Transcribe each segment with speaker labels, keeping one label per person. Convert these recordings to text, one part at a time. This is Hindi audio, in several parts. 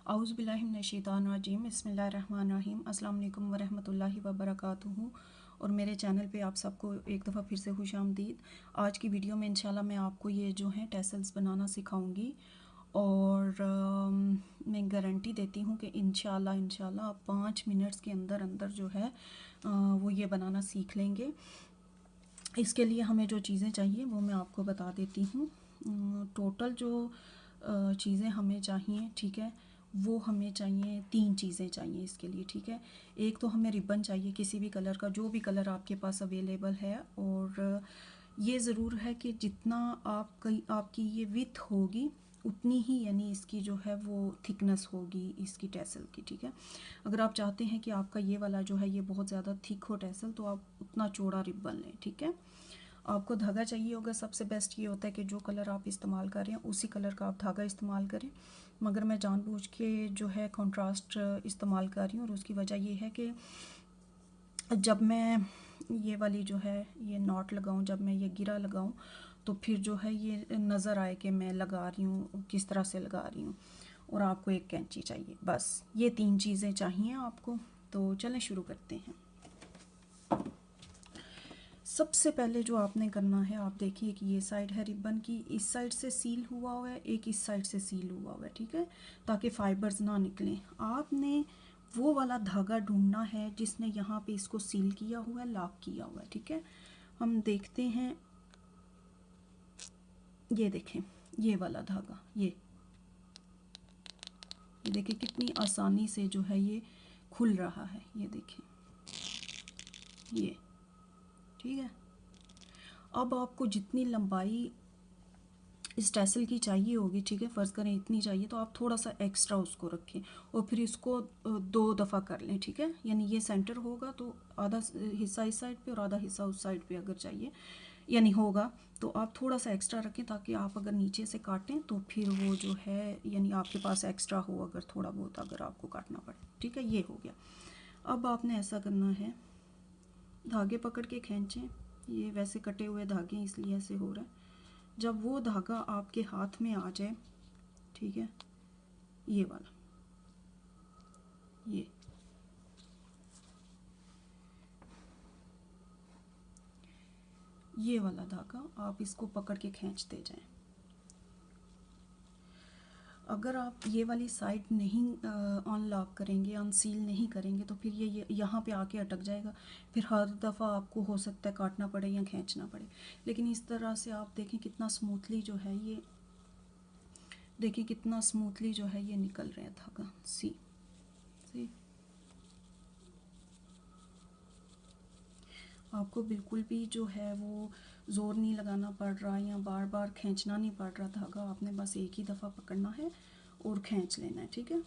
Speaker 1: औज़ु बिल्लाहि मिनश शैतानिर रजीम बिस्मिल्लाहिर्रहमानिर्रहीम अस्सलाम वालेकुम वरहमतुल्लाहि वबरकातुहू। और मेरे चैनल पे आप सबको एक दफ़ा फिर से खुशामदीद। आज की वीडियो में इंशाल्लाह मैं आपको ये जो है टैसल्स बनाना सिखाऊंगी और मैं गारंटी देती हूँ कि इंशाल्लाह आप 5 मिनट्स के अंदर अंदर जो है वो ये बनाना सीख लेंगे। इसके लिए हमें जो चीज़ें चाहिए वो मैं आपको बता देती हूँ। टोटल जो चीज़ें हमें चाहिए, ठीक है, वो हमें चाहिए 3 चीज़ें चाहिए इसके लिए, ठीक है। एक तो हमें रिबन चाहिए किसी भी कलर का, जो भी कलर आपके पास अवेलेबल है। और ये ज़रूर है कि जितना आपकी ये विथ होगी उतनी ही यानी इसकी जो है वो थिकनेस होगी इसकी टैसल की, ठीक है। अगर आप चाहते हैं कि आपका ये वाला जो है ये बहुत ज़्यादा थिक हो टैसल, तो आप उतना चौड़ा रिबन लें, ठीक है। आपको धागा चाहिए होगा। सबसे बेस्ट ये होता है कि जो कलर आप इस्तेमाल कर रहे हैं उसी कलर का आप धागा इस्तेमाल करें, मगर मैं जानबूझ के जो है कंट्रास्ट इस्तेमाल कर रही हूँ। और उसकी वजह ये है कि जब मैं ये वाली जो है ये नॉट लगाऊँ, जब मैं ये गिरा लगाऊँ, तो फिर जो है ये नज़र आए कि मैं लगा रही हूँ, किस तरह से लगा रही हूँ। और आपको एक कैंची चाहिए, बस ये 3 चीज़ें चाहिए आपको। तो चलें शुरू करते हैं। सबसे पहले जो आपने करना है, आप देखिए कि ये साइड है रिबन की, इस साइड से सील हुआ हुआ है, एक इस साइड से सील हुआ हुआ है, ठीक है, ताकि फाइबर्स ना निकलें। आपने वो वाला धागा ढूंढना है जिसने यहाँ पे इसको सील किया हुआ है, लॉक किया हुआ है, ठीक है। हम देखते हैं, ये देखें ये वाला धागा, ये देखिए कितनी आसानी से जो है ये खुल रहा है, ये देखें, ये ठीक है। अब आपको जितनी लंबाई इस टैसल की चाहिए होगी, ठीक है, फ़र्ज़ करें इतनी चाहिए, तो आप थोड़ा सा एक्स्ट्रा उसको रखें और फिर इसको 2 दफ़ा कर लें, ठीक है। यानी ये सेंटर होगा तो आधा हिस्सा इस साइड पे और आधा हिस्सा उस साइड पे अगर चाहिए यानी होगा, तो आप थोड़ा सा एक्स्ट्रा रखें ताकि आप अगर नीचे से काटें तो फिर वो जो है यानी आपके पास एक्स्ट्रा हो, अगर थोड़ा बहुत अगर आपको काटना पड़े, ठीक है। ये हो गया। अब आपने ऐसा करना है, धागे पकड़ के खींचें। ये वैसे कटे हुए धागे इसलिए ऐसे हो रहा है। जब वो धागा आपके हाथ में आ जाए, ठीक है, ये वाला, ये वाला धागा आप इसको पकड़ के खींचते जाएं। अगर आप ये वाली साइड नहीं अनलॉक करेंगे, अनसील नहीं करेंगे, तो फिर ये यहाँ पे आके अटक जाएगा। फिर हर दफ़ा आपको हो सकता है काटना पड़े या खींचना पड़े। लेकिन इस तरह से आप देखें कितना स्मूथली जो है ये, देखिए कितना स्मूथली जो है ये निकल रहा है धागा। सी आपको बिल्कुल भी जो है वो ज़ोर नहीं लगाना पड़ रहा या बार बार खींचना नहीं पड़ रहा धागा। आपने बस एक ही दफ़ा पकड़ना है और खींच लेना है, ठीक है।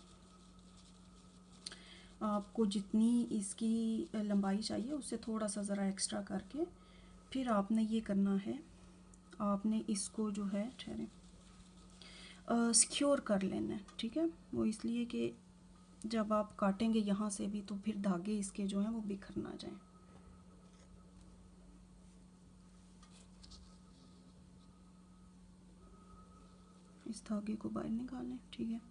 Speaker 1: आपको जितनी इसकी लंबाई चाहिए उससे थोड़ा सा ज़रा एक्स्ट्रा करके फिर आपने ये करना है, आपने इसको जो है ठहरे सिक्योर कर लेना है, ठीक है। वो इसलिए कि जब आप काटेंगे यहाँ से भी तो फिर धागे इसके जो हैं वो बिखर ना जाएं। इस धागे को बाहर निकालें, ठीक है।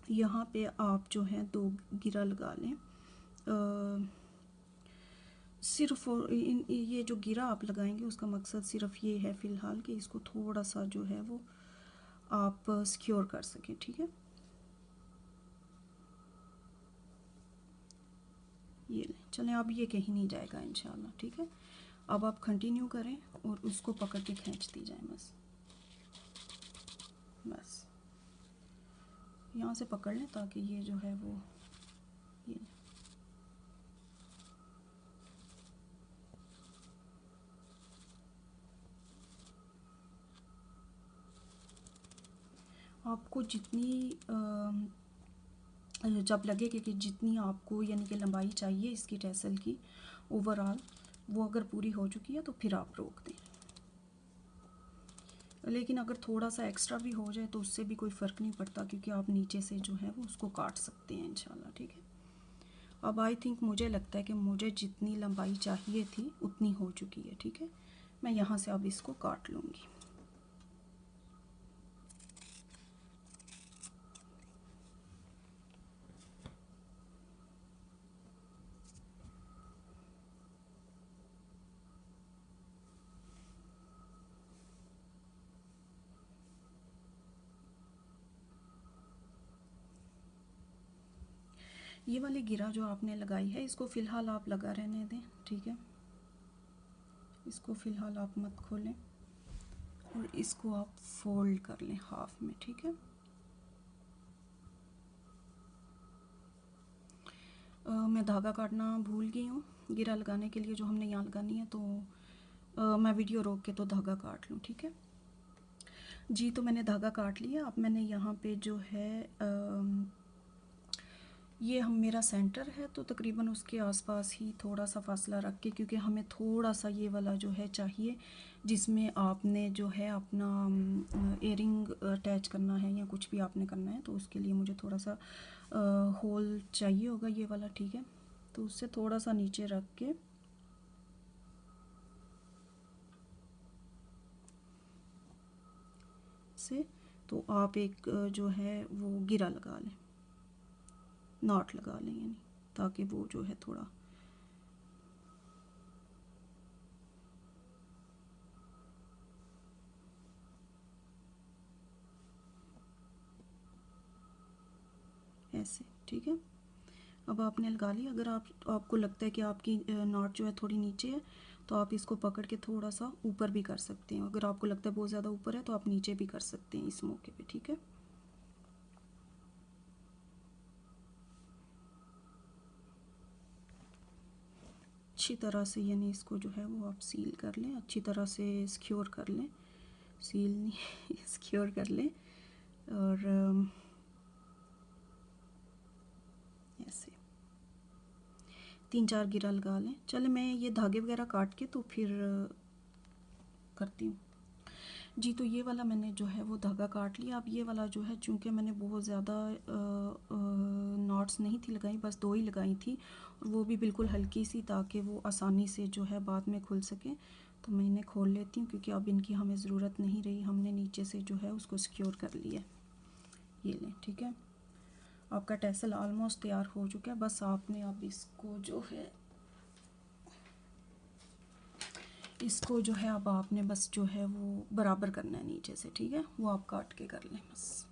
Speaker 1: यहाँ पे आप जो है 2 गिरा लगा लें। सिर्फ ये जो गिरा आप लगाएंगे उसका मकसद सिर्फ ये है फ़िलहाल कि इसको थोड़ा सा जो है वो आप सिक्योर कर सकें, ठीक है। ये लें, चलें, अब ये कहीं नहीं जाएगा इंशाल्लाह, ठीक है। अब आप कंटिन्यू करें और उसको पकड़ के खींचती जाएं, बस यहाँ से पकड़ लें ताकि ये जो है वो ये आपको जितनी जब लगे कि जितनी आपको यानी कि लंबाई चाहिए इसकी टैसल की ओवरऑल, वो अगर पूरी हो चुकी है तो फिर आप रोक दें। लेकिन अगर थोड़ा सा एक्स्ट्रा भी हो जाए तो उससे भी कोई फ़र्क नहीं पड़ता, क्योंकि आप नीचे से जो है वो उसको काट सकते हैं इंशाल्लाह, ठीक है। अब आई थिंक मुझे लगता है कि मुझे जितनी लंबाई चाहिए थी उतनी हो चुकी है। ठीक है, मैं यहाँ से अब इसको काट लूँगी। ये वाली गिरा जो आपने लगाई है इसको फ़िलहाल आप लगा रहने दें। ठीक है, इसको फ़िलहाल आप मत खोलें और इसको आप फोल्ड कर लें हाफ में। ठीक है, मैं धागा काटना भूल गई हूँ गिरा लगाने के लिए जो हमने यहाँ लगानी है, तो मैं वीडियो रोक के तो धागा काट लूँ। ठीक है जी, तो मैंने धागा काट लिया। अब मैंने यहाँ पे जो है ये हम मेरा सेंटर है, तो तकरीबन उसके आसपास ही थोड़ा सा फासला रख के, क्योंकि हमें थोड़ा सा ये वाला जो है चाहिए जिसमें आपने जो है अपना एयरिंग अटैच करना है या कुछ भी आपने करना है, तो उसके लिए मुझे थोड़ा सा होल चाहिए होगा ये वाला। ठीक है, तो उससे थोड़ा सा नीचे रख के से तो आप एक जो है वो गिरा लगा लें, नॉट लगा लें, यानी ताकि वो जो है थोड़ा ऐसे। ठीक है, अब आपने लगा लिया। अगर आपको लगता है कि आपकी नॉट जो है थोड़ी नीचे है, तो आप इसको पकड़ के थोड़ा सा ऊपर भी कर सकते हैं। अगर आपको लगता है बहुत ज़्यादा ऊपर है तो आप नीचे भी कर सकते हैं इस मौके पे। ठीक है, अच्छी तरह से यानी इसको जो है वो आप सील कर लें, अच्छी तरह से सिक्योर कर लें, सील नहीं सिक्योर कर लें। और ऐसे 3-4 गिरा लगा लें। चले मैं ये धागे वगैरह काट के तो फिर करती हूँ जी। तो ये वाला मैंने जो है वो धागा काट लिया। अब ये वाला जो है, चूँकि मैंने बहुत ज़्यादा नॉट्स नहीं थी लगाई, बस 2 ही लगाई थी, और वो भी बिल्कुल हल्की सी, ताकि वो आसानी से जो है बाद में खुल सके। तो मैं इन्हें खोल लेती हूँ क्योंकि अब इनकी हमें ज़रूरत नहीं रही, हमने नीचे से जो है उसको सिक्योर कर लिया। ये लें। ठीक है, आपका टैसल ऑलमोस्ट तैयार हो चुका है। बस आपने अब इसको जो है अब आपने बस जो है वो बराबर करना है नीचे से। ठीक है, वो आप काट के कर लें बस।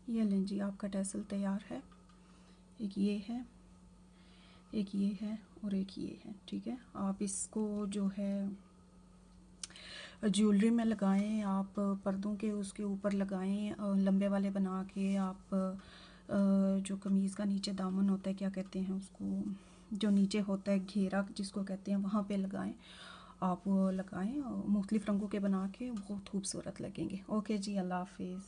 Speaker 1: ये लें जी, आपका टैसल तैयार है। एक ये है, एक ये है और एक ये है। ठीक है, आप इसको जो है ज्वेलरी में लगाएं, आप पर्दों के उसके ऊपर लगाएं, लंबे वाले बना के। आप जो कमीज़ का नीचे दामन होता है, क्या कहते हैं उसको, जो नीचे होता है घेरा जिसको कहते हैं, वहाँ पे लगाएं। आप वो लगाएं और मुख्तलिफ़ रंगों के बना के बहुत खूबसूरत लगेंगे। ओके जी, अल्लाह हाफिज़।